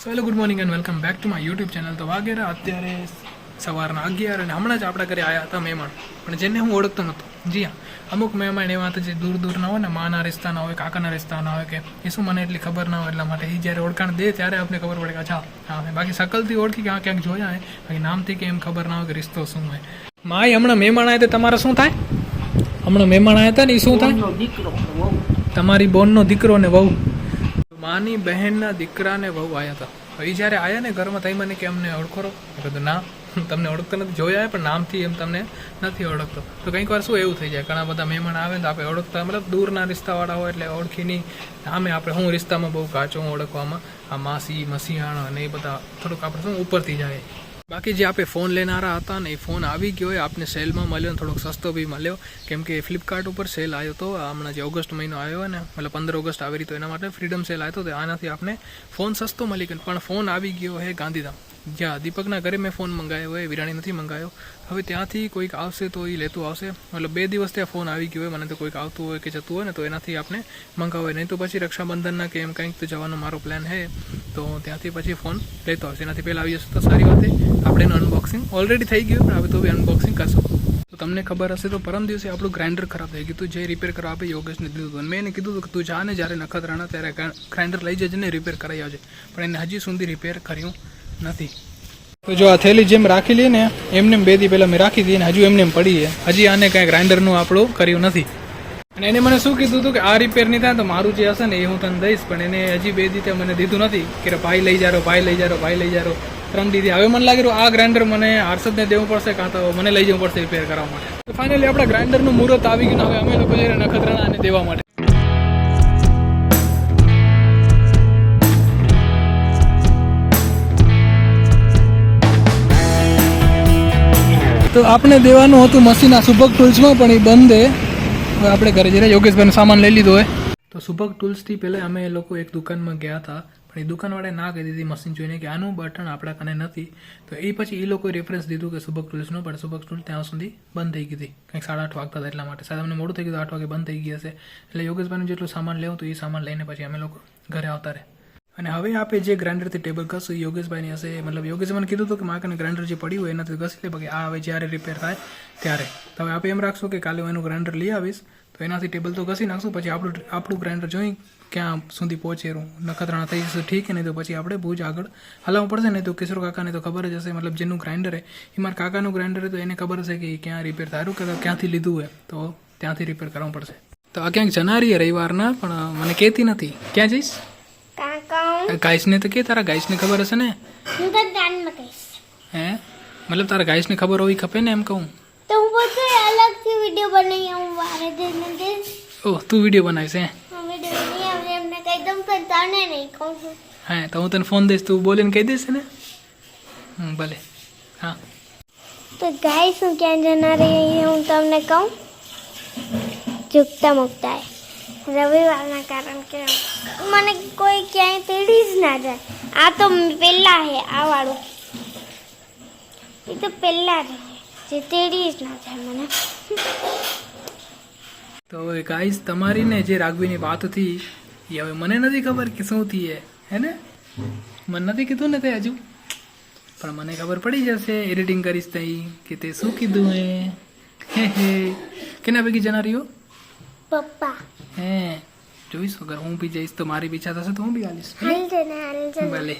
So hello good morning and welcome back to my YouTube channel. તો વાગેરા અત્યારે સવારના 11 અને હમણાં જ આપણા ઘરે આવ્યા હતા મહેમાન, પણ જેને હું ઓળખતો નહોતો. જી હા, અમુક મહેમાન એવા હતા જે દૂર દૂરના હોય ને, માના રિશ્તાના હોય, કાકાના રિશ્તાના હોય, કે એ શું મને એટલી ખબર ના હોય, એટલા માટે એ જ્યારે ઓળખાણ દે ત્યારે આપણે ખબર પડે કે અચ્છા હા. બાકી શકલથી ઓળખી કે આ ક્યાંક જોયા હોય, બાકી નામથી કે એમ ખબર ના હોય કે રિશ્તો શું હોય. માય હમણાં મહેમાન આવ્યા તો તમારે શું થાય? હમણાં મહેમાન આવ્યા હતા ને એ શું થાય? તમારી બોનનો દીકરો ને વહુ, માની બહેનના દીકરાને વહુ આવ્યા હતા. એ જ્યારે આવ્યા ને ઘરમાં થઈ મને કે અમને ઓળખો રહો. મેં કીધું ના, તમને ઓળખતો નથી, જોયા પણ નામથી એમ તમને નથી ઓળખતો. તો કંઈક વાર શું એવું થઈ જાય, ઘણા બધા મહેમાન આવે ને તો આપણે ઓળખતા, મતલબ દૂરના રિશ્તાવાળા હોય એટલે ઓળખી નહીં. આમે આપણે હું રિશ્તામાં બહુ કાચો હું ઓળખવામાં, આ માસી મસીહાણા અને એ બધા થોડુંક આપણે શું ઉપરથી જાય. બાકી જે આપણે ફોન લેનારા હતા ને એ ફોન આવી ગયો હોય, આપને સેલમાં મળ્યો ને થોડોક સસ્તો બી મળ્યો, કેમ કે ફ્લિપકાર્ટ ઉપર સેલ આવ્યો હતો હમણાં જે ઓગસ્ટ મહિનો આવ્યો હોય ને, મતલબ 15 ઓગસ્ટ આવી રહ્યો, એના માટે ફ્રીડમ સેલ આવ્યો હતો. આનાથી આપણે ફોન સસ્તો મળી ગયો, પણ ફોન આવી ગયો હે ગાંધીધામ. જ્યાં દીપકના ઘરે મેં ફોન મંગાવ્યો હોય, વિરાણી નથી મંગાવ્યો. હવે ત્યાંથી કોઈક આવશે તો એ લેતું આવશે, મતલબ 2 દિવસ ત્યાં ફોન આવી ગયો હોય. મને તો કોઈક આવતું હોય કે જતું હોય ને તો એનાથી આપણે મંગાવે, નહીં તો પછી રક્ષાબંધનના કે એમ કંઈક તો જવાનો મારો પ્લાન છે, તો ત્યાંથી પછી ફોન લેતો આવશે. એનાથી પહેલાં આવી જશે તો સારી વાત. આપણે એનું અનબોક્સિંગ ઓલરેડી થઈ ગયું, પણ હવે તો બી અનબોક્સિંગ કરશું. તો તમને ખબર હશે તો પરમ દિવસે આપણું ગ્રાઇન્ડર ખરાબ થઈ ગયું હતું, જે રિપેર કરવા આપણે યોગેશને દીધું હતું. મેં એને કીધું હતું કે તું જા ને જ્યારે નખત્રાણા ત્યારે ગ્રાઇન્ડર લઈ જજે ને રિપેર કરાવી આવજે, પણ એને હજી સુધી રિપેર કર્યું નથી. તો જો આ થેલી જેમ રાખી લઈએ ને એમને 2 દી પહેલાં મેં રાખી હતી, ને હજુ એમને પડી છે. હજી આને કાંઈ ગ્રાઇન્ડરનું આપણું કર્યું નથી. અને એને મને શું કીધું હતું કે આ રિપેર નહીં થાય તો મારું જે હશે ને એ હું તને દઈશ, પણ એને હજી 2 દી મને દીધું નથી કે ભાઈ લઈ જારો, ભાઈ લઈ જારો, ભાઈ લઈ જારો. 3 દીધી. હવે મને લાગે આ ગ્રાઇન્ડર મને હર્ષદને દેવું પડશે, કાં તો મને લઈ જવું પડશે રિપેર કરવા માટે. તો ફાઇનલી આપણા ગ્રાઇન્ડરનું મુહૂર્ત આવી ગયું. હવે અમે લોકો જઈને નખત્રાણા અને દેવા માટે. તો આપણે દેવાનું હતું મસીના સુભગ ટૂલ્સમાં, પણ એ બંધ છે. હવે આપણે ઘરે જઈને યોગેશભાઈનો સામાન લઈ લીધો હોય. તો સુભગ ટૂલ્સથી પહેલાં અમે લોકો એક દુકાનમાં ગયા હતા, પણ એ દુકાનવાળાએ ના કહી દીધી મશીન જોઈને કે આનું બટન આપણા કને નથી. તો એ પછી એ લોકોએ રેફરન્સ દીધું કે સુભગ ટૂલ્સનું, પણ સુભગ ટૂલ્સ ત્યાં સુધી બંધ થઈ ગઈ હતી. કંઈક 8:30 વાગતા હતા, એટલા માટે સાહેબ અમને મોડું થઈ ગયું, 8 વાગે બંધ થઈ ગઈ હશે. એટલે યોગેશભાઈનું જેટલું સામાન લેવું તો એ સામાન લઈને પછી અમે લોકો ઘરે આવતા રહે. અને હવે આપણે જે ગ્રાઇન્ડરથી ટેબલ કરશું એ યોગેશભાઈની હશે. મતલબ યોગેશે મને કીધું હતું કે મારે ગ્રાઇન્ડર જે પડ્યું હોય એનાથી ઘસી લે, બાકી આ હવે જ્યારે રિપેર થાય ત્યારે. તો હવે આપણે એમ રાખશું કે કાલે હું એનું ગ્રાઇન્ડર લઈ આવીશ, તો એનાથી ટેબલ તો ઘસી નાખશું. પછી આપણું ગ્રાઇન્ડર જોઈ ક્યાં સુધી પહોંચેરું, નખત્રાણા થઈ જશે ઠીક, નહીં તો પછી આપણે ભુજ આગળ હલાવવું પડશે. નહીં તો કિશોર કાકાને તો ખબર જ હશે, મતલબ જેનું ગ્રાઇન્ડર એ મારા કાકાનું ગ્રાઇન્ડર તો એને ખબર હશે કે ક્યાં રિપેર થાયું, કે ક્યાંથી લીધું હોય, તો ત્યાંથી રિપેર કરવું પડશે. તો આ ક્યાંક જનારી રવિવારના, પણ મને કહેતી નથી. ક્યાં જઈશ? ગાઈસને તો કે તારા ગાઈસને ખબર હશે ને. હું તો ગાનમાં કહીશ. હે, મતલબ તારા ગાઈસને ખબર હોવી ખપે ને, એમ કહું. તો હું બધું અલગથી વિડિયો બનાવી હું વારે દેને દઈશ. ઓહ, તું વિડીયો બનાવીશ? હે, હું વિડિયો નહીં આવે એમને કહી દઉં, પણ તને નહીં કહું છું. હા, તો હું તને ફોન દઈશ, તું બોલીને કહી દઈશ ને. ભલે. હા, તો ગાઈસ હું ક્યાં જનાર હું તમને કહું, ઝૂકતા મુકતા રવિવારના કારણ કે મને કોઈ ક્યાંય તેડી જ ના જાય. આ તો પહેલા હે, આ વાળું એ તો પહેલા રહે, જે તેડી જ ના જાય મને. તો હવે ગાઈસ તમારી ને જે રાઘવીની વાત હતી એ હવે મને નથી ખબર કે શું થઈ હે ને. મને નથી કીધું ને તે હજુ, પણ મને ખબર પડી જશે એડિટિંગ કરીશ તઈ કે તે શું કીધું હે. કેના ભેગી જનારી હો? પપ્પા. હે, જોઈશ. અગર હું બી જઈશ તો મારી ઈચ્છા થશે તો હું બી આવીશ. હાલ છે ને, હાલ છે. ભલે.